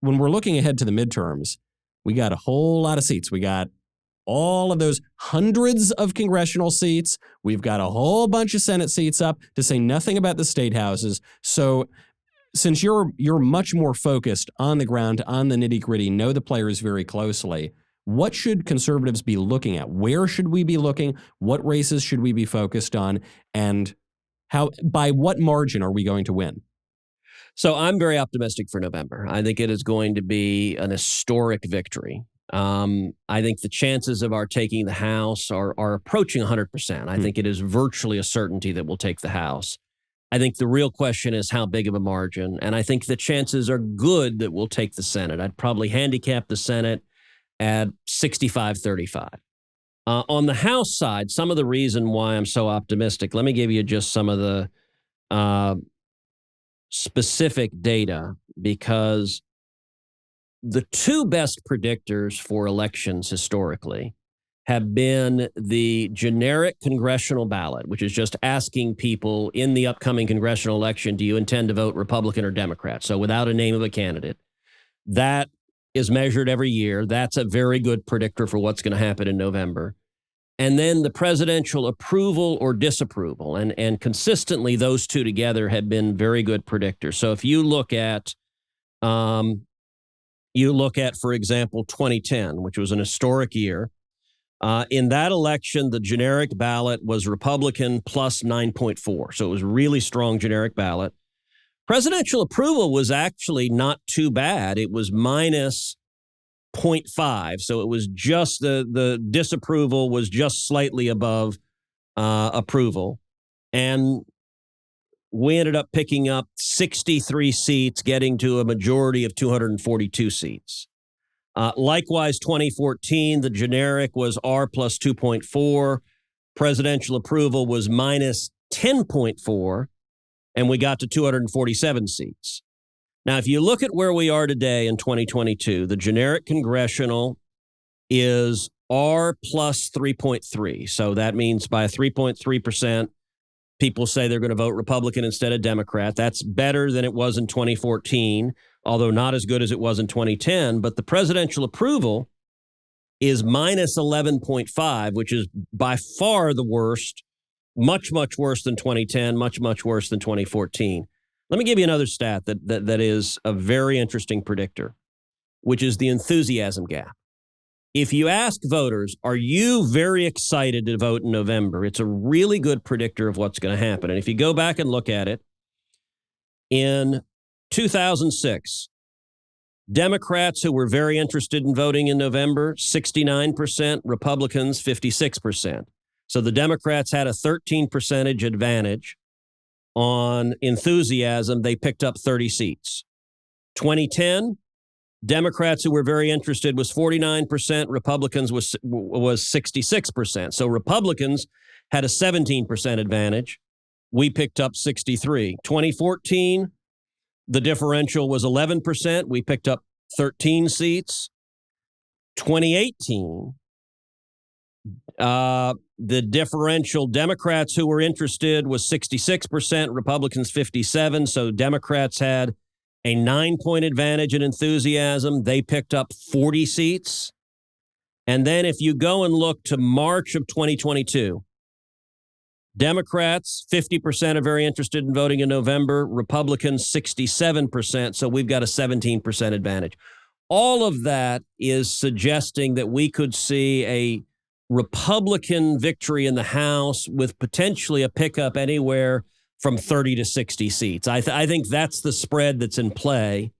when we're looking ahead to the midterms, we got a whole lot of seats. We got all of those hundreds of congressional seats. We've got a whole bunch of Senate seats up, to say nothing about the state houses. So since you're much more focused on the ground, on the nitty-gritty, know the players very closely, what should conservatives be looking at? Where should we be looking? What races should we be focused on? And by what margin are we going to win? So I'm very optimistic for November. I think it is going to be an historic victory. I think the chances of our taking the House are approaching 100%. I think it is virtually a certainty that we'll take the House. I think the real question is how big of a margin, and I think the chances are good that we'll take the Senate. I'd probably handicap the Senate at 65-35. On the House side, some of the reason why I'm so optimistic, let me give you just some of the specific data, because the two best predictors for elections historically have been the generic congressional ballot, which is just asking people in the upcoming congressional election, do you intend to vote Republican or Democrat? So without a name of a candidate. That is measured every year. That's a very good predictor for what's going to happen in November. And then the presidential approval or disapproval. And consistently, those two together have been very good predictors. So if you look at, for example, 2010, which was an historic year, in that election, the generic ballot was Republican plus 9.4. So it was a really strong generic ballot. Presidential approval was actually not too bad. It was minus 0.5. So it was just the disapproval was just slightly above approval. And we ended up picking up 63 seats, getting to a majority of 242 seats. Likewise, 2014, the generic was R plus 2.4. Presidential approval was minus 10.4. And we got to 247 seats. Now, if you look at where we are today in 2022, the generic congressional is R plus 3.3. So that means by 3.3%, people say they're going to vote Republican instead of Democrat. That's better than it was in 2014, although not as good as it was in 2010. But the presidential approval is minus 11.5, which is by far the worst, much, much worse than 2010, much, much worse than 2014. Let me give you another stat that is a very interesting predictor, which is the enthusiasm gap. If you ask voters, are you very excited to vote in November? It's a really good predictor of what's going to happen. And if you go back and look at it, in 2006, Democrats who were very interested in voting in November, 69%, Republicans, 56%. So the Democrats had a 13% advantage on enthusiasm. They picked up 30 seats. 2010, Democrats who were very interested was 49%. Republicans was 66%. So Republicans had a 17% advantage. We picked up 63. 2014, the differential was 11%. We picked up 13 seats. 2018, the differential, Democrats who were interested was 66%, Republicans 57%. So Democrats had a 9-point advantage in enthusiasm. They picked up 40 seats. And then if you go and look to March of 2022, Democrats, 50% are very interested in voting in November. Republicans, 67%. So we've got a 17% advantage. All of that is suggesting that we could see a Republican victory in the House with potentially a pickup anywhere from 30 to 60 seats. I think that's the spread that's in play.